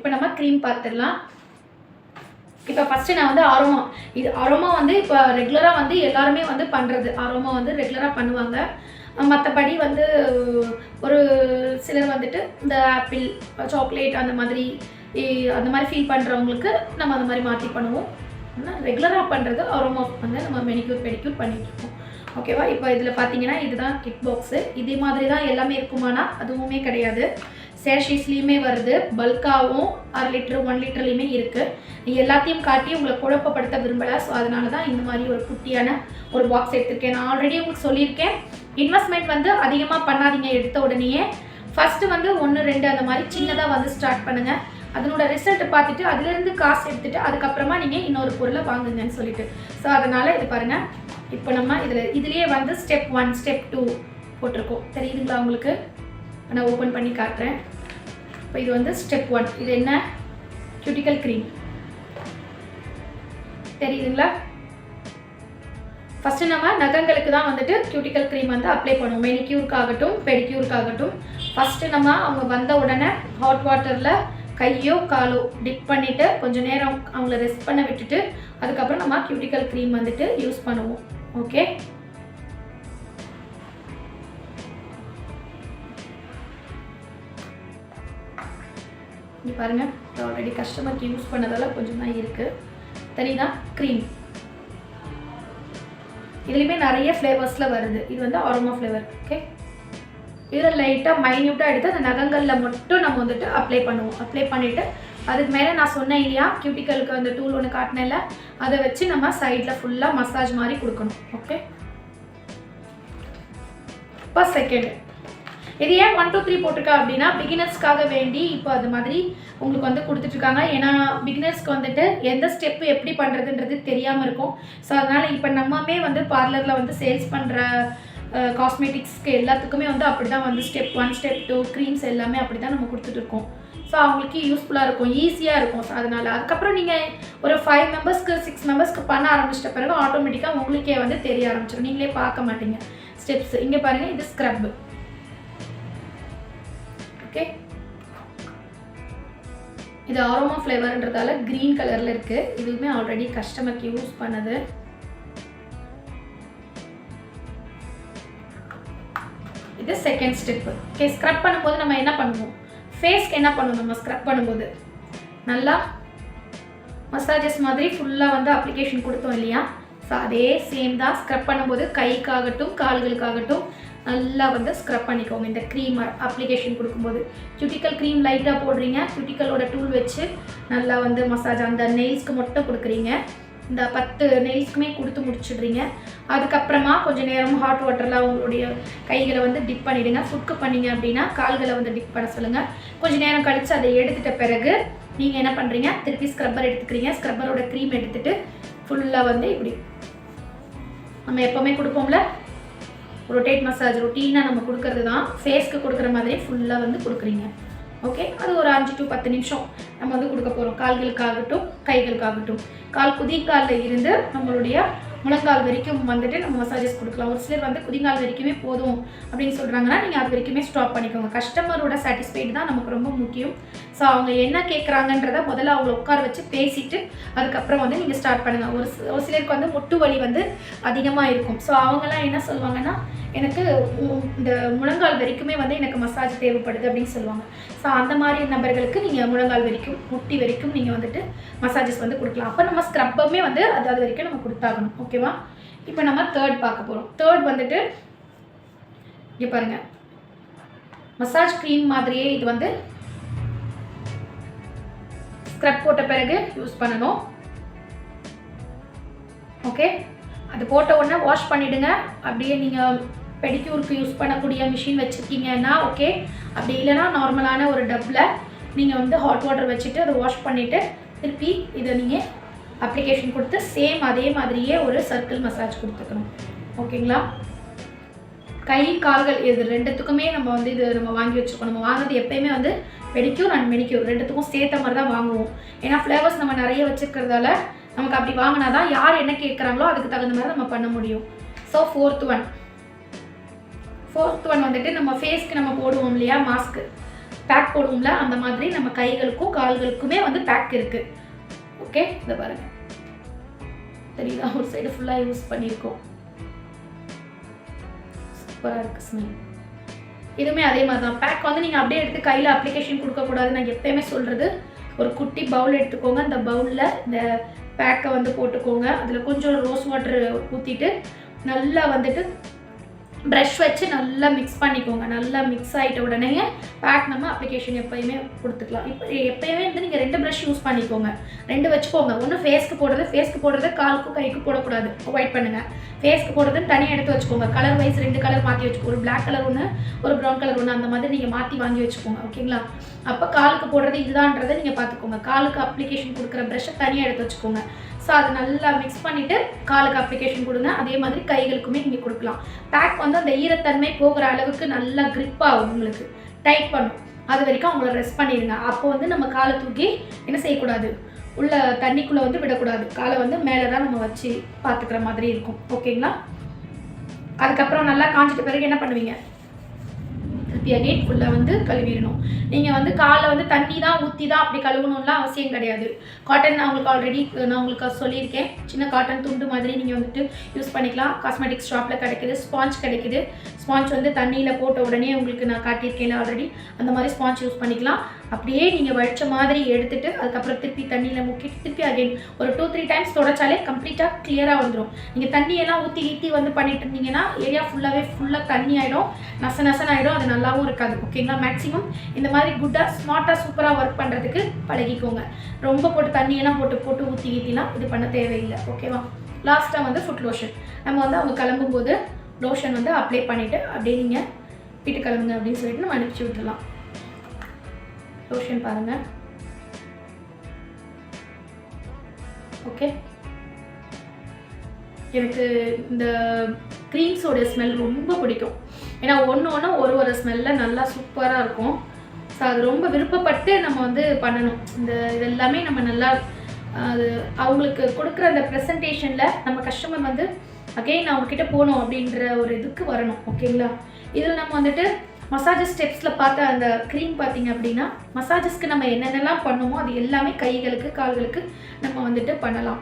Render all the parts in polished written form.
இப்போ நம்ம க்ரீம் பார்த்துடலாம். இப்போ ஃபஸ்ட்டு நான் வந்து அரோமா, இது அரோமா வந்து இப்போ ரெகுலராக வந்து எல்லாருமே வந்து பண்ணுறது, அரோமா வந்து ரெகுலராக பண்ணுவாங்க. மற்றபடி வந்து ஒரு சிலர் வந்துட்டு இந்த ஆப்பிள், சாக்லேட் அந்த மாதிரி ஃபீல் பண்ணுறவங்களுக்கு நம்ம அந்த மாதிரி மாற்றி பண்ணுவோம். ஆனால் ரெகுலராக பண்ணுறது அரோமா வந்து நம்ம மெனிக்யூர் பெடிக்யூர் பண்ணிகிட்ருக்கோம். ஓகேவா? இப்போ இதில் பார்த்தீங்கன்னா இதுதான் கிட் பாக்ஸு. இதே மாதிரி தான் எல்லாமே இருக்குமானா அதுவுமே கிடையாது. சேஷீஸ்லேயுமே வருது, பல்காகவும் 1/2 லிட்டர் 1 லிட்டர்லேயுமே இருக்குது. எல்லாத்தையும் காட்டி உங்களை குழப்பப்படுத்த விரும்பலை. ஸோ அதனால தான் இந்த மாதிரி ஒரு குட்டியான ஒரு பாக்ஸ் எடுத்திருக்கேன். நான் ஆல்ரெடி உங்களுக்கு சொல்லியிருக்கேன், இன்வெஸ்ட்மெண்ட் வந்து அதிகமாக பண்ணாதீங்க எடுத்த உடனேயே. ஃபஸ்ட்டு வந்து 1 2 அந்த மாதிரி சின்னதாக வந்து ஸ்டார்ட் பண்ணுங்கள். அதனோட ரிசல்ட் பார்த்துட்டு அதுலேருந்து காசு எடுத்துகிட்டு அதுக்கப்புறமா நீங்கள் இன்னொரு பொருளை வாங்குங்கன்னு சொல்லிட்டு. ஸோ அதனால் இது பாருங்கள், இப்போ நம்ம இதுலேயே வந்து ஸ்டெப் 1 ஸ்டெப் 2 போட்டிருக்கோம். தெரியுதுங்களா உங்களுக்கு? நான் ஓப்பன் பண்ணி காட்டுறேன். இப்போ இது வந்து ஸ்டெப் 1. இது என்ன? Cuticle cream. தெரியுதுங்களா? ஃபஸ்ட்டு நம்ம நகங்களுக்கு தான் வந்துட்டு கியூட்டிக்கல் க்ரீம் வந்து அப்ளை பண்ணுவோம். மெனிக்யூருக்காகட்டும் பெடிக்யூருக்காகட்டும். ஃபஸ்ட்டு நம்ம அவங்க வந்த உடனே ஹாட் வாட்டரில் கையோ காலோ டிப் பண்ணிவிட்டு கொஞ்சம் நேரம் அவங்கள ரெஸ்ட் பண்ண விட்டுட்டு அதுக்கப்புறம் நம்ம கியூட்டிக்கல் க்ரீம் வந்துட்டு யூஸ் பண்ணுவோம். ஓகே, இங்கே பாருங்கள், ஆல்ரெடி கஸ்டமருக்கு யூஸ் பண்ணதால் கொஞ்சம் தான் இருக்குது. தெரியுதா? க்ரீம் இதுலேயுமே நிறைய ஃப்ளேவர்ஸில் வருது. இது வந்து அரோமா ஃப்ளேவர். ஓகே, இதில் லைட்டாக மைன்யூட்டாக எடுத்து அந்த நகங்களில் மட்டும் நம்ம வந்துட்டு அப்ளை பண்ணுவோம். அப்ளை பண்ணிவிட்டு அதுக்கு மேலே நான் சொன்னேன் இல்லையா, கியூட்டிக்கலுக்கு அந்த டூல் ஒன்று காட்டினேன்ல, அதை வச்சு நம்ம சைடில் ஃபுல்லாக மசாஜ் மாதிரி கொடுக்கணும். ஓகே, இப்போ செகண்ட் இது ஏன் 1 2 3 போட்டிருக்கா அப்படின்னா பிகினர்ஸ்க்காக வேண்டி இப்போ அது மாதிரி உங்களுக்கு வந்து கொடுத்துட்ருக்காங்க. ஏன்னா பிகினர்ஸ்க்கு வந்துட்டு எந்த ஸ்டெப்பு எப்படி பண்ணுறதுன்றது தெரியாமல் இருக்கும். ஸோ அதனால் இப்போ நம்மமே வந்து பார்லரில் வந்து சேல்ஸ் பண்ணுற காஸ்மெட்டிக்ஸ்க்கு எல்லாத்துக்குமே வந்து அப்படி தான் வந்து ஸ்டெப் 1 ஸ்டெப் 2 க்ரீம்ஸ் எல்லாமே அப்படி தான் நம்ம கொடுத்துட்ருக்கோம். ஸோ அவங்களுக்கு யூஸ்ஃபுல்லாக இருக்கும், ஈஸியாக இருக்கும். ஸோ அதனால் அதுக்கப்புறம் நீங்கள் ஒரு 5 மெம்பர்ஸ்க்கு 6 மெம்பர்ஸ்க்கு பண்ண ஆரம்பிச்சிட்ட பிறகு ஆட்டோமேட்டிக்காக உங்களுக்கே வந்து தெரிய ஆரம்பிச்சிடும். நீங்களே பார்க்க மாட்டீங்க ஸ்டெப்ஸ். இங்கே பாருங்கள், இது ஸ்க்ரப். ஓகே, இது அரோமா ஃப்ளேவர்ன்றதால க்ரீன் கலரில் இருக்குது. இதுவுமே ஆல்ரெடி கஸ்டமருக்கு யூஸ் பண்ணது. இது செகண்ட் ஸ்டெப்பு. ஓகே, ஸ்க்ரப் பண்ணும்போது நம்ம என்ன பண்ணுவோம், ஃபேஸ்க்கு என்ன பண்ணுவோம், நம்ம ஸ்க்ரப் பண்ணும்போது நல்லா மசாஜஸ் மாதிரி ஃபுல்லாக வந்து அப்ளிகேஷன் கொடுத்தோம் இல்லையா. ஸோ அதே சேம் தான் ஸ்க்ரப் பண்ணும்போது கைக்காகட்டும் கால்களுக்காகட்டும் நல்லா வந்து ஸ்க்ரப் பண்ணிக்கோங்க. இந்த க்ரீம் அப்ளிகேஷன் கொடுக்கும்போது கியூட்டிக்கல் க்ரீம் லைட்டாக போடுறீங்க, கியூட்டிக்கலோட டூல் வச்சு நல்லா வந்து மசாஜ் அந்த நெயில்ஸ்க்கு மட்டும் கொடுக்குறீங்க. இந்த 10 நெயில்ஸ்க்குமே கொடுத்து முடிச்சிடுறீங்க. அதுக்கப்புறமா கொஞ்சம் நேரம் ஹாட் வாட்டரில் உங்களுடைய கைகளை வந்து டிப் பண்ணிவிடுங்க. ஃபுட்க்கு பண்ணிங்க அப்படின்னா கால்களை வந்து டிப் பண்ண சொல்லுங்கள். கொஞ்சம் நேரம் கழித்து அதை எடுத்துகிட்ட பிறகு நீங்கள் என்ன பண்ணுறீங்க, திருப்பி ஸ்க்ரப்பர் எடுத்துக்கிறீங்க. ஸ்க்ரப்பரோட க்ரீம் எடுத்துகிட்டு ஃபுல்லாக வந்து இப்படி நம்ம எப்போவுமே கொடுப்போம்ல ரொட்டேட் மசாஜ், ரொட்டீனாக நம்ம கொடுக்கறது தான். ஃபேஸ்க்கு கொடுக்குற மாதிரி ஃபுல்லாக வந்து கொடுக்குறீங்க. ஓகே, அது ஒரு 5 to 10 நிமிஷம் நம்ம வந்து கொடுக்க போகிறோம். கால்களுக்காகட்டும் கைகளுக்காகட்டும். குதிங்காலில் இருந்து நம்மளுடைய முழங்கால் வரைக்கும் வந்துட்டு நம்ம மசாஜஸ் கொடுக்கலாம். ஒரு சிலர் வந்து குதிங்கால் வரைக்குமே போதும் அப்படின்னு சொல்கிறாங்கன்னா நீங்கள் அது வரைக்குமே ஸ்டாப் பண்ணிக்கோங்க. கஸ்டமரோட சாட்டிஸ்ஃபைடு தான் நமக்கு ரொம்ப முக்கியம். ஸோ அவங்க என்ன கேட்குறாங்கன்றத முதல்ல அவங்கள உட்கார வச்சு பேசிவிட்டு அதுக்கப்புறம் வந்து நீங்கள் ஸ்டார்ட் பண்ணுங்கள். ஒரு சிலருக்கு வந்து முட்டு வலி வந்து அதிகமாக இருக்கும். ஸோ அவங்கெல்லாம் என்ன சொல்லுவாங்கன்னா, எனக்கு இந்த முழங்கால் வரைக்குமே வந்து எனக்கு மசாஜ் தேவைப்படுது அப்படின்னு சொல்லுவாங்க. ஸோ அந்த மாதிரி நபர்களுக்கு நீங்கள் முழங்கால் வரைக்கும் முட்டி வரைக்கும் நீங்கள் வந்துட்டு மசாஜஸ் வந்து கொடுக்கலாம். அப்போ நம்ம ஸ்க்ரப்பமே வந்து அது வரைக்கும் நம்ம கொடுத்தாகணும். ஓகேவா? இப்போ நம்ம தேர்ட் பார்க்க போகிறோம். தேர்ட் வந்துட்டு இங்கே பாருங்கள், மசாஜ் க்ரீம் மாதிரியே இது வந்து ஸ்க்ரப் போட்ட பிறகு யூஸ் பண்ணணும். ஓகே, அது போட்ட உடனே வாஷ் பண்ணிவிடுங்க. அப்படியே நீங்கள் பெடிக்யூருக்கு யூஸ் பண்ணக்கூடிய மிஷின் வச்சுருக்கீங்கன்னா ஓகே, அப்படி இல்லைனா நார்மலான ஒரு டப்பில் நீங்கள் வந்து ஹாட் வாட்டர் வச்சுட்டு அதை வாஷ் பண்ணிவிட்டு திருப்பி இதை நீங்கள் அப்ளிகேஷன் கொடுத்து சேம் அதே மாதிரியே ஒரு சர்க்கிள் மசாஜ் கொடுத்துக்கணும். ஓகேங்களா? கை கால்கள் இது ரெண்டுத்துக்குமே நம்ம வந்து இது நம்ம வாங்கி வச்சுருக்கோம். நம்ம வாங்குறது எப்போயுமே வந்து பெடிக்யூர் அண்ட் மெனிக்யூர் ரெண்டுத்துக்கும் சேர்த்த மாதிரி தான் வாங்குவோம். ஏன்னா ஃப்ளேவர்ஸ் நம்ம நிறைய வச்சுருக்கிறதால நமக்கு அப்படி வாங்கினா தான் யார் என்ன கேட்குறாங்களோ அதுக்கு தகுந்த மாதிரி நம்ம பண்ண முடியும். ஸோ ஃபோர்த் ஒன் வந்துட்டு நம்ம ஃபேஸ்க்கு நம்ம போடுவோம் இல்லையா மாஸ்க்கு, பேக் போடுவோம்ல அந்த மாதிரி நம்ம கைகளுக்கும் கால்களுக்குமே வந்து பேக் இருக்குது. ஓகே, இதை பாருங்கள், தெரியுதா? ஒரு சைடு ஃபுல்லாக யூஸ் பண்ணியிருக்கோம். சூப்பராக இருக்குது ஸ்மெல். இதுவுமே அதே மாதிரி தான். பேக் வந்து நீங்கள் அப்படியே எடுத்து கையில் அப்ளிகேஷன் கொடுக்கக்கூடாது. நான் எப்போயுமே சொல்கிறது, ஒரு குட்டி பவுல் எடுத்துக்கோங்க. அந்த பவுலில் இந்த பேக்கை வந்து போட்டுக்கோங்க. அதில் கொஞ்சம் ரோஸ் வாட்டர் ஊற்றிட்டு நல்லா வந்துட்டு ப்ரஷ் வச்சு நல்லா மிக்ஸ் பண்ணிக்கோங்க. நல்லா மிக்ஸ் ஆகிட்ட உடனே பேக் நம்ம அப்ளிகேஷன் எப்போயுமே கொடுத்துக்கலாம். இப்போ எப்போயுமே வந்து நீங்கள் 2 ப்ரஷ் யூஸ் பண்ணிக்கோங்க. 2 வச்சுக்கோங்க. ஒன்று ஃபேஸ்க்கு போடுறது காலுக்கும் கைக்கும் போடக்கூடாது, அவாய்ட் பண்ணுங்கள். ஃபேஸ்க்கு போடுறதுன்னு தனியாக எடுத்து வச்சுக்கோங்க. கலர் வைஸ் 2 கலர் மாற்றி வச்சுக்கோங்க. ஒரு பிளாக் கலர் ஒன்று, ஒரு ப்ரௌன் கலர் ஒன்று, அந்த மாதிரி நீங்கள் மாற்றி வாங்கி வச்சுக்கோங்க. ஓகேங்களா? அப்போ காலுக்கு போடுறது இதுதான்றதை நீங்கள் பார்த்துக்கோங்க. காலுக்கு அப்ளிகேஷன் கொடுக்குற ப்ரஷ்ஷை தனியாக எடுத்து வச்சுக்கோங்க. ஸோ அதை நல்லா மிக்ஸ் பண்ணிவிட்டு காலுக்கு அப்ளிகேஷன் கொடுங்க. அதே மாதிரி கைகளுக்குமே நீங்கள் கொடுக்கலாம். பேக் வந்து அந்த ஈரத்தன்மை போகிற அளவுக்கு நல்லா க்ரிப் ஆகும், உங்களுக்கு டைட் பண்ணும். அது வரைக்கும் அவங்கள ரெஸ்ட் பண்ணிடுங்க. அப்போ வந்து நம்ம காலை தூக்கி என்ன செய்யக்கூடாது, உள்ள தண்ணிக்குள்ளே வந்து விடக்கூடாது. காலை வந்து மேலே தான் நம்ம வச்சு பார்த்துக்கிற மாதிரி இருக்கும். ஓகேங்களா? அதுக்கப்புறம் நல்லா காஞ்சிட்ட பிறகு என்ன பண்ணுவீங்க, திருப்பி அகைன் ஃபுல்லாக வந்து கழுவிடணும். நீங்கள் வந்து காலை வந்து தண்ணி தான் ஊற்றி தான் அப்படி கழுவணும்லாம் அவசியம் கிடையாது. காட்டன் நான் உங்களுக்கு சொல்லியிருக்கேன். சின்ன காட்டன் துண்டு மாதிரி நீங்கள் வந்துட்டு யூஸ் பண்ணிக்கலாம். காஸ்மெட்டிக்ஸ் ஷாப்பில் கிடைக்குது. ஸ்பாஞ்ச் கிடைக்குது. ஸ்பாஞ்ச் வந்து தண்ணியில் போட்ட உடனே உங்களுக்கு நான் காட்டியிருக்கேன் ஆல்ரெடி. அந்த மாதிரி ஸ்பாஞ்ச் யூஸ் பண்ணிக்கலாம். அப்படியே நீங்கள் வழிச்ச மாதிரி எடுத்துகிட்டு அதுக்கப்புறம் திருப்பி தண்ணியில் முக்கிட்டு திருப்பி அகைன் ஒரு 2-3 டைம்ஸ் தொடச்சாலே கம்ப்ளீட்டாக கிளியராக வந்துடும். நீங்கள் தண்ணியெல்லாம் ஊற்றி வந்து பண்ணிட்டு இருந்தீங்கன்னா ஏரியா ஃபுல்லாக தண்ணி ஆகிடும், நசன் ஆகிடும். அது நல்லாவும் இருக்காது. ஓகேங்களா? மேக்ஸிமம் இந்த மாதிரி குட்டாக ஸ்மார்ட்டாக சூப்பராக ஒர்க் பண்ணுறதுக்கு பழகிக்கோங்க. ரொம்ப போட்டு தண்ணியெல்லாம் போட்டு ஊற்றிலாம் இது பண்ண தேவையில்லை. ஓகேவா? லாஸ்ட்டாக வந்து ஃபுட் லோஷன். நம்ம வந்து அவங்க கிளம்பும்போது லோஷன் வந்து அப்ளை பண்ணிவிட்டு அப்படியே நீங்கள் வீட்டு கிளம்புங்க அப்படின்னு சொல்லிட்டு நம்ம அனுப்பிச்சி விட்டுடலாம். லோஷன் பாருங்கள். ஓகே, எனக்கு இந்த க்ரீம்ஸோடைய ஸ்மெல் ரொம்ப பிடிக்கும். ஏன்னா ஒன்று ஒரு ஸ்மெல்லில் நல்லா சூப்பராக இருக்கும். ஸோ அது ரொம்ப விருப்பப்பட்டு நம்ம வந்து பண்ணணும். இதெல்லாமே நம்ம நல்லா அது அவங்களுக்கு கொடுக்குற அந்த ப்ரெசன்டேஷனில் நம்ம கஸ்டமர் வந்து அகெயின் அவங்கக்கிட்ட போகணும் அப்படின்ற ஒரு இதுக்கு வரணும். ஓகேங்களா? இதில் நம்ம வந்துட்டு மசாஜஸ் ஸ்டெப்ஸில் பார்த்த அந்த க்ரீம் பார்த்திங்க அப்படின்னா மசாஜஸ்க்கு நம்ம என்னென்னலாம் பண்ணுமோ அது எல்லாமே கைகளுக்கு கால்களுக்கு நம்ம வந்துட்டு பண்ணலாம்.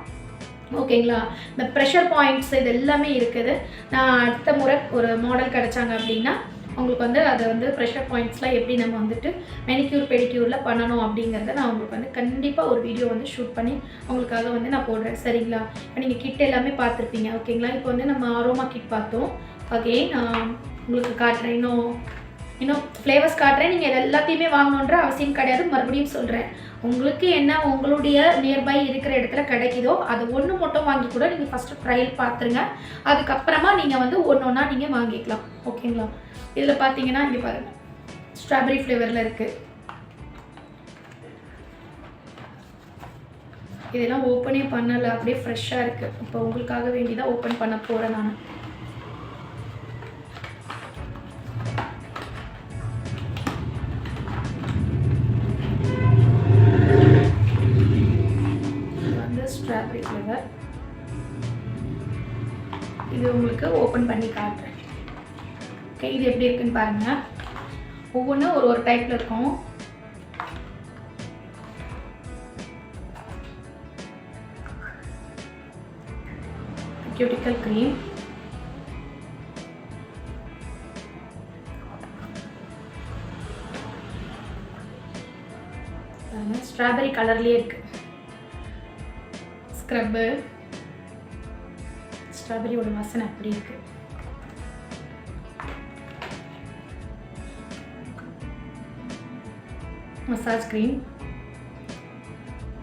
ஓகேங்களா? இந்த ப்ரெஷர் பாயிண்ட்ஸ் இது எல்லாமே இருக்குது. நான் அடுத்த முறை ஒரு மாடல் கிடச்சாங்க அப்படின்னா உங்களுக்கு வந்து அதை வந்து ப்ரெஷர் பாயிண்ட்ஸ்லாம் எப்படி நம்ம வந்துட்டு மெனிக்யூர் பெடிக்யூரில் பண்ணணும் அப்படிங்கிறத நான் உங்களுக்கு வந்து கண்டிப்பாக ஒரு வீடியோ வந்து ஷூட் பண்ணி உங்களுக்காக வந்து நான் போடுறேன். சரிங்களா? இப்போ நீங்கள் கிட் எல்லாமே பார்த்துருப்பீங்க. ஓகேங்களா? இப்போ வந்து நம்ம அரோமா கிட் பார்த்தோம். அகெயின் நான் உங்களுக்கு காட்டுறேன். இன்னும் ஃப்ளேவர்ஸ் காட்டுறேன். நீங்கள் இது எல்லாத்தையுமே வாங்கணுன்ற அவசியம் கிடையாது. மறுபடியும் சொல்கிறேன், உங்களுக்கு என்ன உங்களுடைய நியர்பை இருக்கிற இடத்துல கிடைக்குதோ அது ஒன்று மட்டும் வாங்கி கூட நீங்கள் ஃபஸ்ட்டு ட்ரையல் பார்த்துருங்க. அதுக்கப்புறமா நீங்கள் வந்து ஒன்றா நீங்கள் வாங்கிக்கலாம். ஓகேங்களா? இதில் பார்த்தீங்கன்னா இங்கே பாருங்கள், ஸ்ட்ராபெரி ஃப்ளேவரில் இருக்குது. இதெல்லாம் ஓப்பனே பண்ணலை, அப்படியே ஃப்ரெஷ்ஷாக இருக்குது. இப்போ உங்களுக்காக வேண்டி தான் ஓப்பன் பண்ண போகிறேன் நான். ஸ்ட்ராபெரி ஃப்ளேவர் இது உங்களுக்கு ஓப்பன் பண்ணி காட்டுறேன். ஓகே, இது எப்படி இருக்குன்னு பாருங்கள். ஒவ்வொன்றும் ஒரு டைப்பில் இருக்கும். கியூட்டிக்கல் க்ரீம், ஸ்ட்ராபெரி கலர்லேயே இருக்குது. ஸ்க்ரப்பு, ஸ்ட்ராபெரியோட வாசனை அப்படி இருக்கு. மசாஜ் க்ரீம்,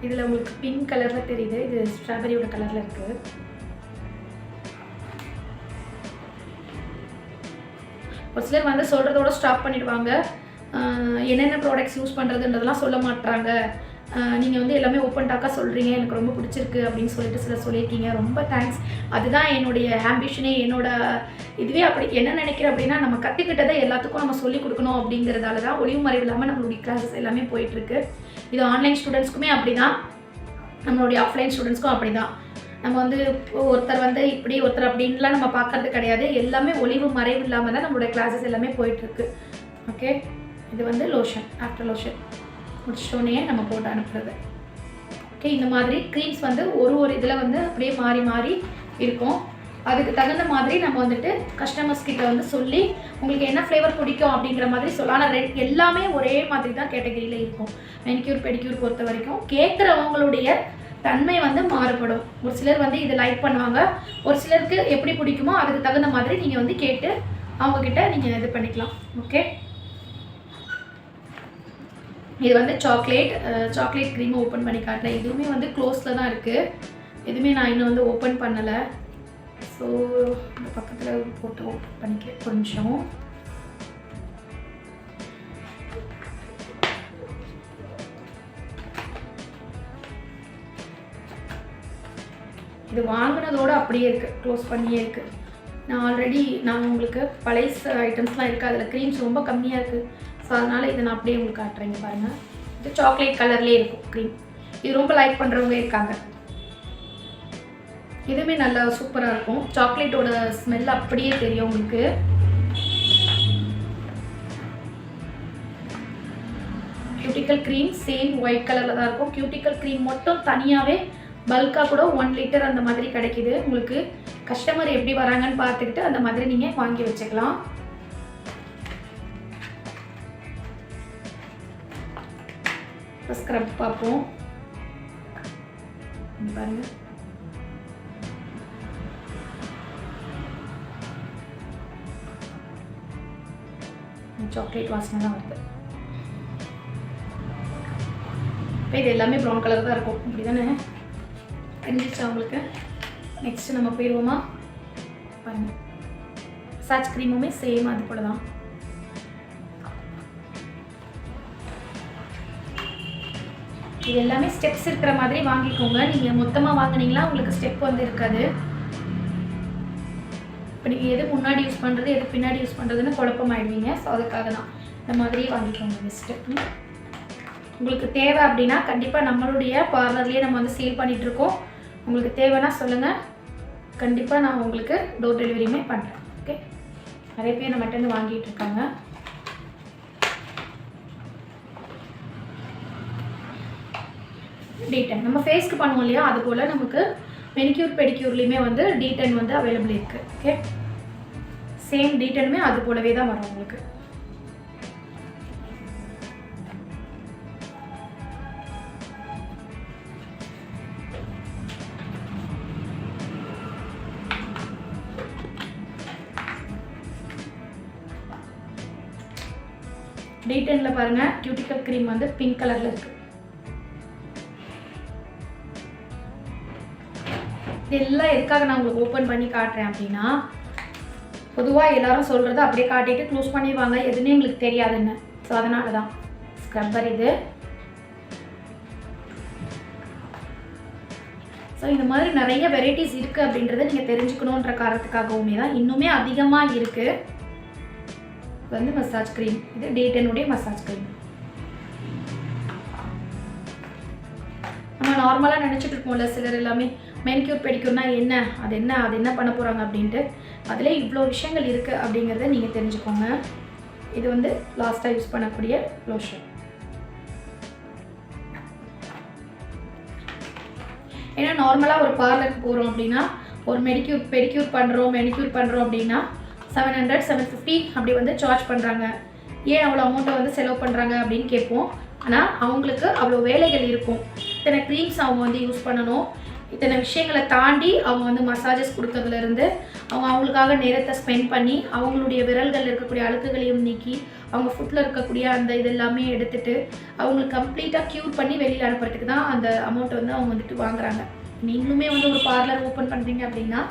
இதில் உங்களுக்கு பிங்க் கலரில் தெரியுது, இது ஸ்ட்ராபெரியோட கலரில் இருக்குது. ஒரு சிலர் வந்து சொல்கிறதோட ஸ்டாப் பண்ணிடுவாங்க. என்னென்ன ப்ராடக்ட்ஸ் யூஸ் பண்ணுறதுன்றதெல்லாம் சொல்ல மாட்டாங்க. நீங்கள் வந்து எல்லாமே ஓப்பன் டாக்காக சொல்கிறீங்க, எனக்கு ரொம்ப பிடிச்சிருக்கு அப்படின்னு சொல்லிட்டு சிலர் சொல்லியிருக்கீங்க. ரொம்ப தேங்க்ஸ். அதுதான் என்னுடைய ஆம்பிஷனே, என்னோட இதுவே. அப்படி என்ன நினைக்கிறேன் அப்படின்னா, நம்ம கற்றுக்கிட்டதை எல்லாத்துக்கும் நம்ம சொல்லிக் கொடுக்கணும் அப்படிங்கிறதால தான் ஒளிவு மறைவு இல்லாமல் நம்மளுடைய கிளாஸஸ் எல்லாமே போயிட்டுருக்கு. இது ஆன்லைன் ஸ்டூடெண்ட்ஸ்க்குமே அப்படி தான், நம்மளுடைய ஆஃப்லைன் ஸ்டூடெண்ட்ஸ்க்கும் அப்படி தான். நம்ம வந்து ஒருத்தர் வந்து இப்படி ஒருத்தர் அப்படின்லாம் நம்ம பார்க்கறது கிடையாது. எல்லாமே ஒளிவு மறைவு இல்லாமல் தான் நம்மளுடைய கிளாஸஸ் எல்லாமே போயிட்டுருக்கு. ஓகே, இது வந்து லோஷன், ஆஃப்டர் லோஷன் முடிச்சோடனே நம்ம போட்டு அனுப்புறது. ஓகே, இந்த மாதிரி க்ரீம்ஸ் வந்து ஒரு இதில் வந்து அப்படியே மாறி மாறி இருக்கும். அதுக்கு தகுந்த மாதிரி நம்ம வந்துட்டு கஸ்டமர்ஸ் கிட்ட வந்து சொல்லி உங்களுக்கு என்ன ஃப்ளேவர் பிடிக்கும் அப்படிங்கிற மாதிரி சொல்லலாம். ஆனால் எல்லாமே ஒரே மாதிரி தான் கேட்டகரியில் இருக்கும். மெனிக்யூர் பெடிக்யூர் பொறுத்த வரைக்கும் கேட்குறவங்களுடைய தன்மை வந்து மாறுபடும். ஒரு சிலர் வந்து இதை லைக் பண்ணுவாங்க, ஒரு சிலருக்கு எப்படி பிடிக்குமோ அதுக்கு தகுந்த மாதிரி நீங்கள் வந்து கேட்டு அவங்கக்கிட்ட நீங்கள் இது பண்ணிக்கலாம். ஓகே, இது வந்து சாக்லேட் க்ரீம் ஓப்பன் பண்ணி காட்டுறேன். இதுவுமே வந்து க்ளோஸில் தான் இருக்குது, எதுவுமே நான் இன்னும் வந்து ஓப்பன் பண்ணலை. ஸோ இந்த பக்கத்தில் போட்டு ஓப்பன் பண்ணிக்கிறேன் ஒரு நிமிஷம். இது வாங்கினதோடு அப்படியே இருக்குது, க்ளோஸ் பண்ணியே இருக்குது. நான் உங்களுக்கு பழைய ஐட்டம்ஸ்லாம் இருக்குது, அதில் க்ரீம்ஸ் ரொம்ப கம்மியாக இருக்குது. ஸோ அதனால் இதை நான் அப்படியே உங்களுக்கு காட்டுறேங்க பாருங்கள். இது சாக்லேட் கலர்லேயே இருக்கும் க்ரீம். இது ரொம்ப லைக் பண்ணுறவங்க இருக்காங்க. இதுவுமே நல்லா சூப்பராக இருக்கும். சாக்லேட்டோட ஸ்மெல் அப்படியே தெரியும் உங்களுக்கு. கியூட்டிக்கல் க்ரீம் சேம் ஒயிட் கலரில் தான் இருக்கும். கியூட்டிக்கல் க்ரீம் மட்டும் தனியாகவே பல்காக கூட 1 லிட்டர் அந்த மாதிரி கிடைக்கிது. உங்களுக்கு கஸ்டமர் எப்படி வராங்கன்னு பார்த்துக்கிட்டு அந்த மாதிரி நீங்கள் வாங்கி வச்சுக்கலாம். ஸ்க்ரப் பார்ப்போம் பாருங்கள். சாக்லேட் வாசனை தான் வருது. இப்போ இது எல்லாமே ப்ரௌன் கலர் தான் இருக்கும், அப்படி தானே தெரிஞ்சிச்சா உங்களுக்கு? நெக்ஸ்ட்டு நம்ம போயிடுவோமா பாருங்கள். மசாஜ் க்ரீமுமே சேம் அது போல தான். இது எல்லாமே ஸ்டெப்ஸ் இருக்கிற மாதிரி வாங்கிக்கோங்க. நீங்கள் மொத்தமாக வாங்கினீங்களா உங்களுக்கு ஸ்டெப் வந்து இருக்காது. இப்போ நீங்கள் எது முன்னாடி யூஸ் பண்ணுறது எது பின்னாடி யூஸ் பண்ணுறதுன்னு குழப்பமாயிடுவீங்க. ஸோ அதுக்காக தான் இந்த மாதிரி வாங்கிக்கோங்க பெஸ்ட்டு. உங்களுக்கு தேவை அப்படின்னா கண்டிப்பாக நம்மளுடைய பார்லர்லேயே நம்ம வந்து சேல் பண்ணிகிட்ருக்கோம். உங்களுக்கு தேவைன்னா சொல்லுங்கள், கண்டிப்பாக நான் உங்களுக்கு டோர் டெலிவரியுமே பண்ணுறேன். ஓகே, நிறைய பேர் நம்மகிட்ட வாங்கிட்டு இருக்காங்க. D10 நம்ம ஃபேஸ்க்கு பண்ணுவோம் இல்லையா, அது போல் நமக்கு மெனிக்யூர் பெடிக்யூர்லேயுமே வந்து D10 வந்து அவைலபிள் இருக்குது. ஓகே, சேம் D10மே அது போலவே தான் வரும் உங்களுக்கு. D10ல பாருங்க, கியூட்டிக்கல் க்ரீம் வந்து பிங்க் கலர்ல இருக்கு. இதெல்லாம் எதுக்காக நான் உங்களுக்கு ஓப்பன் பண்ணி காட்டுறேன் அப்படின்னா, பொதுவாக எல்லாரும் சொல்கிறது அப்படியே காட்டிட்டு க்ளோஸ் பண்ணிடுவாங்க, எதுவுமே எங்களுக்கு தெரியாதுன்னு. ஸோ அதனால தான் ஸ்க்ரப்பர் இது. ஸோ இந்த மாதிரி நிறைய வெரைட்டிஸ் இருக்குது அப்படின்றத நீங்கள் தெரிஞ்சுக்கணுன்ற காரணத்துக்காகவுமே தான் இன்னுமே அதிகமாக இருக்குது. இது வந்து மசாஜ் க்ரீம், இது D10 மசாஜ் க்ரீம். நம்ம நார்மலாக நினச்சிட்டு இருக்கோம்ல சிலர் எல்லாமே மெனிக்யூர் பெடிக்யூர்னா என்ன, அது என்ன பண்ண போகிறாங்க அப்படின்ட்டு. அதில் இவ்வளோ விஷயங்கள் இருக்குது அப்படிங்கிறத நீங்கள் தெரிஞ்சுக்கோங்க. இது வந்து லாஸ்ட்டாக யூஸ் பண்ணக்கூடிய லோஷன். ஏன்னா நார்மலாக ஒரு பார்லருக்கு போகிறோம் அப்படின்னா, ஒரு பெடிக்யூர் பண்ணுறோம் அப்படின்னா 700 750 அப்படி வந்து சார்ஜ் பண்ணுறாங்க. ஏன் அவ்வளோ அமௌண்ட்டை வந்து செலவு பண்ணுறாங்க அப்படின்னு கேட்போம். ஆனால் அவங்களுக்கு அவ்வளோ வேலைகள் இருக்கும். இத்தனை க்ரீம்ஸ் அவங்க வந்து யூஸ் பண்ணணும். இத்தனை விஷயங்களை தாண்டி அவங்க வந்து மசாஜஸ் கொடுக்கறதுலேருந்து அவங்களுக்காக நேரத்தை ஸ்பெண்ட் பண்ணி அவங்களுடைய விரல்கள் இருக்கக்கூடிய அழுக்குகளையும் நீக்கி அவங்க ஃபுட்டில் இருக்கக்கூடிய அந்த இதெல்லாமே எடுத்துகிட்டு அவங்களுக்கு கம்ப்ளீட்டாக க்யூர் பண்ணி வெளியில் அனுப்புறதுக்கு தான் அந்த அமௌண்ட்டை வந்து அவங்க வந்துட்டு வாங்குறாங்க. நீங்களுமே வந்து ஒரு பார்லர் ஓப்பன் பண்ணுறீங்க அப்படின்னா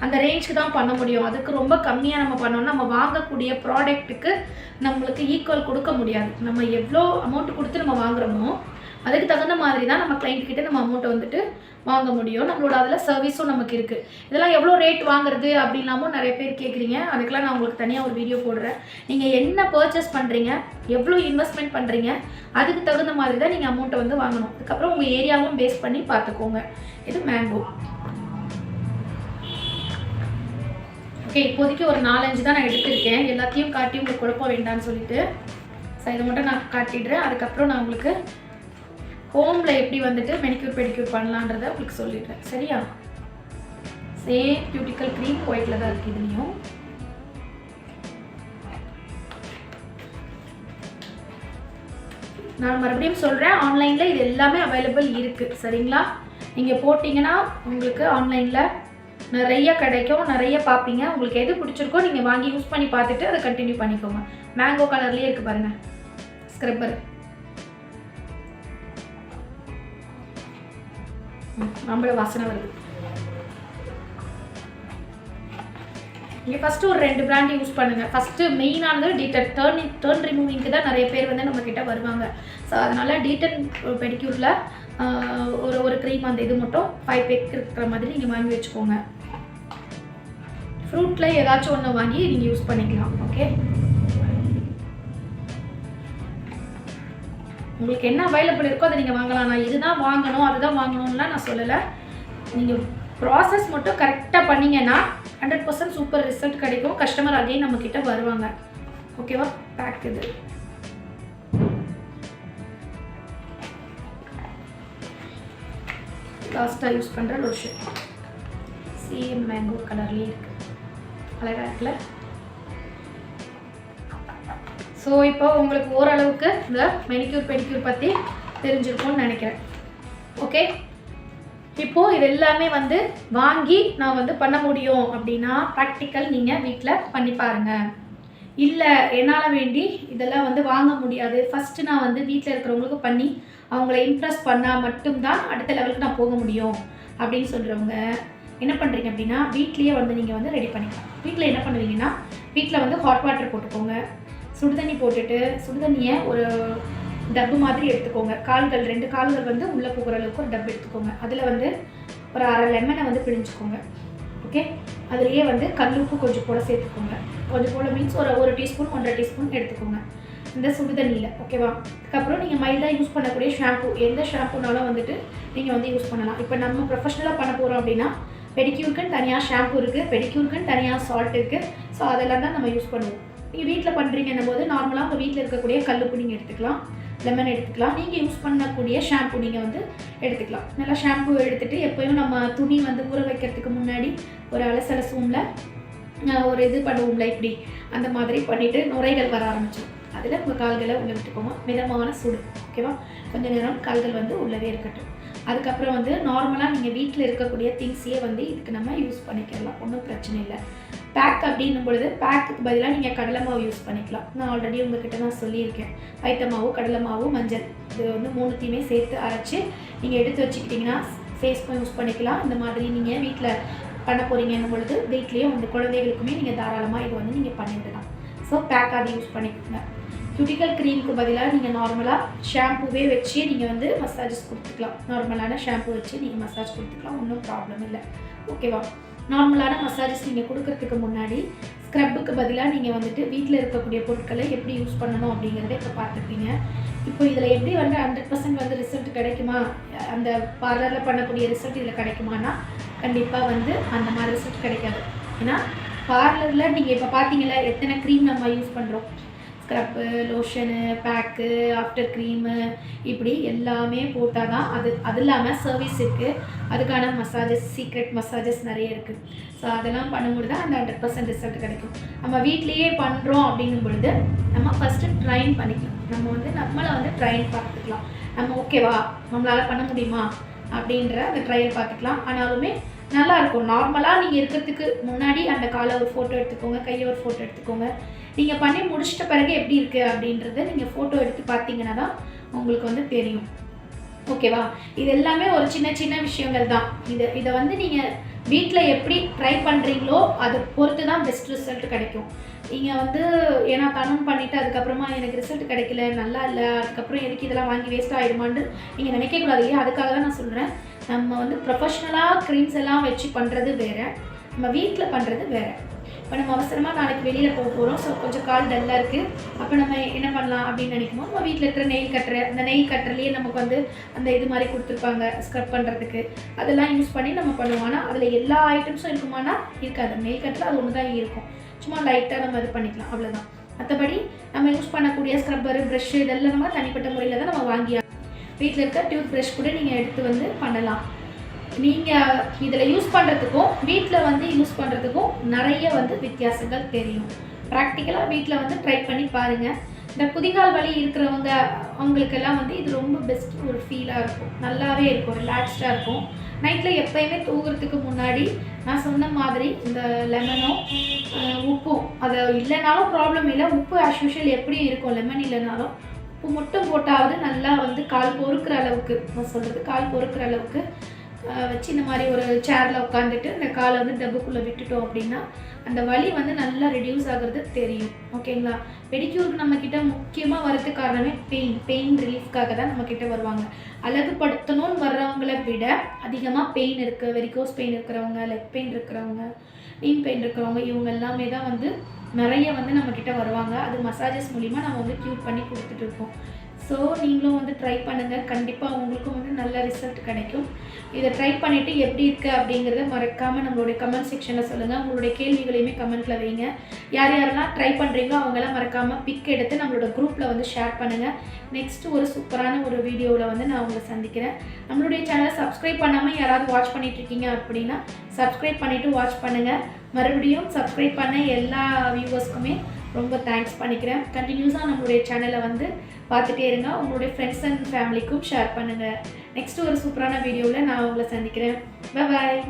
அந்த ரேஞ்சுக்கு தான் பண்ண முடியும். அதுக்கு ரொம்ப கம்மியாக நம்ம பண்ணோம்னா நம்ம வாங்கக்கூடிய ப்ராடக்ட்டுக்கு நம்மளுக்கு ஈக்குவல் கொடுக்க முடியாது. நம்ம எவ்வளோ அமௌண்ட் கொடுத்து நம்ம வாங்குகிறோமோ அதுக்கு தகுந்த மாதிரி தான் நம்ம கிளைண்ட்கிட்ட நம்ம அமௌண்ட்டை வந்துட்டு வாங்க முடியும். நம்மளோட அதில் சர்வீஸும் நமக்கு இருக்குது. இதெல்லாம் எவ்வளோ ரேட் வாங்குறது அப்படின்னாமும் நிறைய பேர் கேட்குறீங்க. அதுக்கெலாம் நான் உங்களுக்கு தனியாக ஒரு வீடியோ போடுறேன். நீங்கள் என்ன பர்ச்சேஸ் பண்ணுறீங்க, எவ்வளோ இன்வெஸ்ட்மெண்ட் பண்ணுறீங்க, அதுக்கு தகுந்த மாதிரி தான் நீங்கள் அமௌண்ட்டை வந்து வாங்கணும். அதுக்கப்புறம் உங்கள் ஏரியாவும் பேஸ் பண்ணி பார்த்துக்கோங்க. இது மேங்கோ. ஓகே, இப்போதைக்கு ஒரு 4-5 தான் நான் எடுத்திருக்கேன். எல்லாத்தையும் காட்டி உங்களுக்கு குழப்பம் வேண்டான்னு சொல்லிட்டு. ஸோ இதை மட்டும் நான் காட்டிடுறேன். அதுக்கப்புறம் நான் உங்களுக்கு ஹோமில் எப்படி வந்துட்டு மெனிக்யூர் பெடிக்யூர் பண்ணலான்றதை உங்களுக்கு சொல்லிடுறேன். சரியா? சேம் கியூட்டிக்கல் க்ரீம் ஒயிட்டில் தான் இருக்குது இதுலேயும். நான் மறுபடியும் சொல்கிறேன், ஆன்லைனில் இது எல்லாமே அவைலபிள் இருக்குது. சரிங்களா? நீங்கள் போட்டிங்கன்னா உங்களுக்கு ஆன்லைனில் நிறைய கிடைக்கும், நிறைய பார்ப்பீங்க. உங்களுக்கு எது பிடிச்சிருக்கோ நீங்கள் வாங்கி யூஸ் பண்ணி பார்த்துட்டு அதை கண்டினியூ பண்ணிக்கோங்க. மேங்கோ கலர்லேயே இருக்குது பாருங்கள் ஸ்க்ரப்பர். நம்மள வாசனை வருது. நீங்கள் ஃபஸ்ட்டு ஒரு 2 பிராண்ட் யூஸ் பண்ணுங்கள். ஃபஸ்ட்டு மெயினானது டீடன் டர்ன் ரிமூவிங்க்கு தான் நிறைய பேர் வந்து நம்மக்கிட்ட வருவாங்க. ஸோ அதனால் டீடன் பெடிக்யூரில் ஒரு க்ரீம் அந்த இது மட்டும் 5 பேக் இருக்கிற மாதிரி நீங்கள் வாங்கி வச்சுக்கோங்க. ஃப்ரூட்டில் ஏதாச்சும் ஒன்று வாங்கி நீங்கள் யூஸ் பண்ணிக்கலாம். ஓகே, உங்களுக்கு என்ன அவைலபிள் இருக்கோ அதை நீங்கள் வாங்கலாம். நான் இதுதான் வாங்கணும் அதுதான் வாங்கணும்லாம் நான் சொல்லலை. நீங்கள் ப்ராசஸ் மட்டும் கரெக்டாக பண்ணிங்கன்னா 100% சூப்பர் ரிசல்ட் கிடைக்கும். கஸ்டமர் அகைன் நம்மக்கிட்ட வருவாங்க. ஓகேவா? பேக் இது லாஸ்ட்டாக யூஸ் பண்ணுற லோஷன் சேம் மேங்கோ கலர்லேயே இருக்குது. அழகாக இருக்குல்ல? ஸோ இப்போ உங்களுக்கு ஓரளவுக்கு இந்த மெனிக்யூர் பெடிக்யூர் பற்றி தெரிஞ்சிருக்கும்னு நினைக்கிறேன். ஓகே, இப்போது இது எல்லாமே வந்து வாங்கி நான் வந்து பண்ண முடியும் அப்படின்னா ப்ராக்டிக்கல் நீங்கள் வீட்டில் பண்ணி பாருங்கள். இல்லை என்னால் வேண்டி இதெல்லாம் வந்து வாங்க முடியாது, ஃபஸ்ட்டு நான் வந்து வீட்டில் இருக்கிறவங்களுக்கு பண்ணி அவங்கள இம்ப்ரெஸ் பண்ணால் மட்டும்தான் அடுத்த லெவலுக்கு நான் போக முடியும் அப்படின்னு சொல்கிறவங்க என்ன பண்ணுறீங்க அப்படின்னா வீட்லேயே வந்து நீங்கள் வந்து ரெடி பண்ணிக்கலாம். வீட்டில் என்ன பண்ணுவீங்கன்னா வீட்டில் வந்து ஹாட் வாட்டர் போட்டுக்கோங்க. சுடுதண்ணி போட்டுட்டு சுடுதண்ணியை ஒரு டப்பு மாதிரி எடுத்துக்கோங்க. 2 கால்கள் வந்து உள்ளே போகிற அளவுக்கு ஒரு டப்பு எடுத்துக்கோங்க. அதில் வந்து ஒரு 1/2 லெமனை வந்து பிழிஞ்சுக்கோங்க. ஓகே, அதுலேயே வந்து கல்லுப்பு கொஞ்சம் போல் சேர்த்துக்கோங்க. கொஞ்சம் போல் மீன்ஸ் ஒரு டீஸ்பூன் 1.5 டீஸ்பூன் எடுத்துக்கோங்க இந்த சுடுதண்ணியில். ஓகேவா? அதுக்கப்புறம் நீங்கள் மைல்டாக யூஸ் பண்ணக்கூடிய ஷாம்பு, எந்த ஷாம்புனாலும் வந்துட்டு நீங்கள் வந்து யூஸ் பண்ணலாம். இப்போ நம்ம ப்ரொஃபஷ்னலாக பண்ண போகிறோம் அப்படின்னா பெடிக்யூருக்குன்னு தனியாக ஷாம்பு இருக்குது, பெடிக்யூருக்குன்னு தனியாக சால்ட் இருக்குது. ஸோ அதெல்லாம் தான் நம்ம யூஸ் பண்ணுவோம். நீங்கள் வீட்டில் பண்ணுறீங்கன்னும் போது நார்மலாக உங்கள் வீட்டில் இருக்கக்கூடிய கல்லுப்பு நீங்கள் எடுத்துக்கலாம், லெமன் எடுத்துக்கலாம். நீங்கள் யூஸ் பண்ணக்கூடிய ஷாம்பு நீங்கள் வந்து எடுத்துக்கலாம். நல்லா ஷாம்பு எடுத்துகிட்டு எப்போயும் நம்ம துணி வந்து ஊற வைக்கிறதுக்கு முன்னாடி ஒரு அலசல சூமில் ஒரு இது பண்ணுவோம்ல, இப்படி அந்த மாதிரி பண்ணிவிட்டு நுரைகள் வர ஆரம்பிச்சோம். அதில் உங்கள் கால்களை உள்ளே விட்டுக்கோங்க. மிதமான சூடு. ஓகேவா? கொஞ்சம் நேரம் கால்கள் வந்து உள்ளவே இருக்கட்டும். அதுக்கப்புறம் வந்து நார்மலாக நீங்கள் வீட்டில் இருக்கக்கூடிய திங்ஸையே வந்து இதுக்கு நம்ம யூஸ் பண்ணிக்கலாம், ஒன்றும் பிரச்சனை இல்லை. பேக் அப்படின்னும் பொழுது பேக்குக்கு பதிலாக நீங்கள் கடலை மாவு யூஸ் பண்ணிக்கலாம். நான் ஆல்ரெடி உங்கள்கிட்ட நான் சொல்லியிருக்கேன். வைத்த மாவு, கடலை மாவு, மஞ்சள் இது வந்து 3த்தையுமே சேர்த்து அரைச்சி நீங்கள் எடுத்து வச்சுக்கிட்டிங்கன்னா ஃபேஸ்க்கும் யூஸ் பண்ணிக்கலாம். இந்த மாதிரி நீங்கள் வீட்டில் பண்ண போகிறீங்கன்னும் பொழுது வீட்லேயே உங்கள் குழந்தைகளுக்குமே நீங்கள் தாராளமாக இது வந்து நீங்கள் பண்ணிவிடலாம். ஸோ பேக் அதை யூஸ் பண்ணிக்கோங்க. கியூட்டிக்கல் க்ரீமுக்கு பதிலாக நீங்கள் நார்மலாக ஷாம்புவே வச்சு நீங்கள் வந்து மசாஜஸ் கொடுத்துக்கலாம். நார்மலான ஷாம்பு வச்சு நீங்கள் மசாஜ் கொடுத்துக்கலாம், ஒன்றும் ப்ராப்ளம் இல்லை. ஓகேவா? நார்மலான மசாஜஸ் நீங்கள் கொடுக்கறதுக்கு முன்னாடி ஸ்க்ரப்புக்கு பதிலாக நீங்கள் வந்துட்டு வீட்டில் இருக்கக்கூடிய பொருட்களை எப்படி யூஸ் பண்ணணும் அப்படிங்கிறத இப்போ பார்த்துருப்பீங்க. இப்போ இதில் எப்படி வந்து 100% வந்து ரிசல்ட் கிடைக்குமா, அந்த பார்லரில் பண்ணக்கூடிய ரிசல்ட் இதில் கிடைக்குமானா கண்டிப்பாக வந்து அந்த மாதிரி ரிசல்ட் கிடைக்காது. ஏன்னா பார்லரில் நீங்கள் இப்போ பார்த்தீங்களா எத்தனை க்ரீம் நம்ம யூஸ் பண்ணுறோம். Scrub, lotion, pack, after cream, இப்படி எல்லாமே போட்டால் தான் அது இல்லாமல் சர்வீஸ் இருக்குது, அதுக்கான மசாஜஸ், சீக்ரெட் மசாஜஸ் நிறைய இருக்குது. ஸோ அதெல்லாம் பண்ணும்போது தான் அந்த 100% ரிசல்ட் கிடைக்கும். நம்ம வீட்லேயே பண்ணுறோம் அப்படிங்கும் பொழுது நம்ம ஃபஸ்ட்டு ட்ரைன் பண்ணிக்கலாம். நம்ம வந்து நம்மளை வந்து ட்ரைன் பார்த்துக்கலாம். நம்ம ஓகேவா, நம்மளால் பண்ண முடியுமா அப்படின்ற அந்த ட்ரையல் பார்த்துக்கலாம். ஆனாலுமே நல்லாயிருக்கும். நார்மலாக நீங்கள் இருக்கிறதுக்கு முன்னாடி அந்த காலை ஒரு ஃபோட்டோ எடுத்துக்கோங்க, கையை ஒரு ஃபோட்டோ எடுத்துக்கோங்க. நீங்கள் பண்ணி முடிச்சிட்ட பிறகு எப்படி இருக்குது அப்படின்றத நீங்கள் ஃபோட்டோ எடுத்து பார்த்தீங்கன்னா தான் உங்களுக்கு வந்து தெரியும். ஓகேவா? இது எல்லாமே ஒரு சின்ன சின்ன விஷயங்கள் தான். இதை வந்து நீங்கள் வீட்டில் எப்படி ட்ரை பண்ணுறீங்களோ அதை பொறுத்து தான் பெஸ்ட் ரிசல்ட் கிடைக்கும். நீங்கள் வந்து ஏன்னா தனம் பண்ணிவிட்டு அதுக்கப்புறமா எனக்கு ரிசல்ட் கிடைக்கல, நல்லா இல்லை, அதுக்கப்புறம் எதுக்கு இதெல்லாம் வாங்கி வேஸ்ட் ஆகிடுமான்னு நீங்கள் நினைக்கக்கூடாது இல்லையா? அதுக்காக தான் நான் சொல்கிறேன். நம்ம வந்து ப்ரொஃபஷ்னலாக க்ரீம்ஸ் எல்லாம் வச்சு பண்ணுறது வேறு, நம்ம வீட்டில் பண்ணுறது வேறு. இப்போ நம்ம அவசரமாக நாளைக்கு வெளியில் போக போகிறோம், ஸோ கொஞ்சம் கால் டல்லாக இருக்குது, அப்போ நம்ம என்ன பண்ணலாம் அப்படின்னு நினைக்கும்போது நம்ம வீட்டில் இருக்கிற நெயில் கட்டர், அந்த நெயில் கட்டர்லேயே நமக்கு வந்து அந்த இது மாதிரி கொடுத்துருப்பாங்க ஸ்க்ரப் பண்ணுறதுக்கு, அதெல்லாம் யூஸ் பண்ணி நம்ம பண்ணுவோம். ஆனால் அதில் எல்லா ஐட்டம்ஸும் இருக்குமானா இருக்காது. நெயில் கட்டர் அது ஒன்று தான் இருக்கும், சும்மா லைட்டாக நம்ம இது பண்ணிக்கலாம், அவ்வளோதான். மற்றபடி நம்ம யூஸ் பண்ணக்கூடிய ஸ்க்ரப்பரு, ப்ரஷ்ஷு இதெல்லாம் நம்ம தனிப்பட்ட முறையில் தான் நம்ம வாங்கி வீட்டில் இருக்க டூத் ப்ரஷ் கூட நீங்கள் எடுத்து வந்து பண்ணலாம். நீங்கள் இதில் யூஸ் பண்ணுறதுக்கும் வீட்டில் வந்து யூஸ் பண்ணுறதுக்கும் நிறைய வந்து வித்தியாசங்கள் தெரியும். ப்ராக்டிக்கலாக வீட்டில் வந்து ட்ரை பண்ணி பாருங்கள். இந்த குதிங்கால் வலி இருக்கிறவங்க அவங்களுக்கெல்லாம் வந்து இது ரொம்ப பெஸ்ட்டு ஒரு ஃபீலாக இருக்கும். நல்லாவே இருக்கும், ரிலாக்ஸ்டாக இருக்கும். நைட்டில் எப்போயுமே தூங்குறதுக்கு முன்னாடி நான் சொன்ன மாதிரி இந்த லெமனும் உப்பும், அது இல்லைனாலும் ப்ராப்ளம் இல்லை, உப்பு ஆஸ் யூஷுவல் எப்படியும் இருக்கும், லெமன் இல்லைனாலும் உப்பு மட்டும் போட்டாவது நல்லா வந்து கால் பொறுக்கிற அளவுக்கு, நான் சொல்கிறது கால் பொறுக்கிற அளவுக்கு வச்சு இந்த மாதிரி ஒரு சேரில் உட்காந்துட்டு இந்த காலை வந்து டப்புக்குள்ளே விட்டுட்டோம் அப்படின்னா அந்த வலி வந்து நல்லா ரெடியூஸ் ஆகிறது தெரியும். ஓகேங்களா? பெடிக்யூருக்கு நம்மக்கிட்ட முக்கியமாக வரதுக்கு காரணமே பெயின் ரிலீஃப்காக தான் நம்மக்கிட்ட வருவாங்க. அழகுபடுத்தணும்னு வர்றவங்களை விட அதிகமாக பெயின் இருக்குது, வெரிகோஸ் பெயின் இருக்கிறவங்க, லெக் பெயின் இருக்கிறவங்க, நீன் பெயின் இருக்கிறவங்க, இவங்க எல்லாமே தான் வந்து நிறைய வந்து நம்மக்கிட்ட வருவாங்க. அது மசாஜஸ் மூலிமா நம்ம வந்து க்யூர் பண்ணி கொடுத்துட்ருக்கோம். ஸோ நீங்களும் வந்து ட்ரை பண்ணுங்கள். கண்டிப்பாக உங்களுக்கும் வந்து நல்ல ரிசல்ட் கிடைக்கும். இதை ட்ரை பண்ணிவிட்டு எப்படி இருக்குது அப்படிங்கிறத மறக்காமல் நம்மளுடைய கமெண்ட் செக்ஷனில் சொல்லுங்கள். உங்களுடைய கேள்விகளையுமே கமெண்ட்டில் வைங்க. யார் யாரெல்லாம் ட்ரை பண்ணுறீங்களோ அவங்கெல்லாம் மறக்காமல் பிக் எடுத்து நம்மளோட குரூப்பில் வந்து ஷேர் பண்ணுங்கள். நெக்ஸ்ட்டு ஒரு சூப்பரான ஒரு வீடியோவில் வந்து நான் உங்களை சந்திக்கிறேன். நம்மளுடைய சேனலை சப்ஸ்கிரைப் பண்ணாமல் யாராவது வாட்ச் பண்ணிகிட்ருக்கீங்க அப்படின்னா சப்ஸ்கிரைப் பண்ணிவிட்டு வாட்ச் பண்ணுங்கள். மறுபடியும் சப்ஸ்கிரைப் பண்ண எல்லா வியூவர்ஸ்க்குமே ரொம்ப தேங்க்ஸ் பண்ணிக்கிறேன். கண்டினியூஸாக நம்மளுடைய சேனலை வந்து பார்த்துட்டே இருங்க. உங்களுடைய ஃப்ரெண்ட்ஸ் அண்ட் ஃபேமிலிக்கும் ஷேர் பண்ணுங்கள். நெக்ஸ்ட்டு ஒரு சூப்பரான வீடியோவில் நான் உங்களை சந்திக்கிறேன். Bye bye.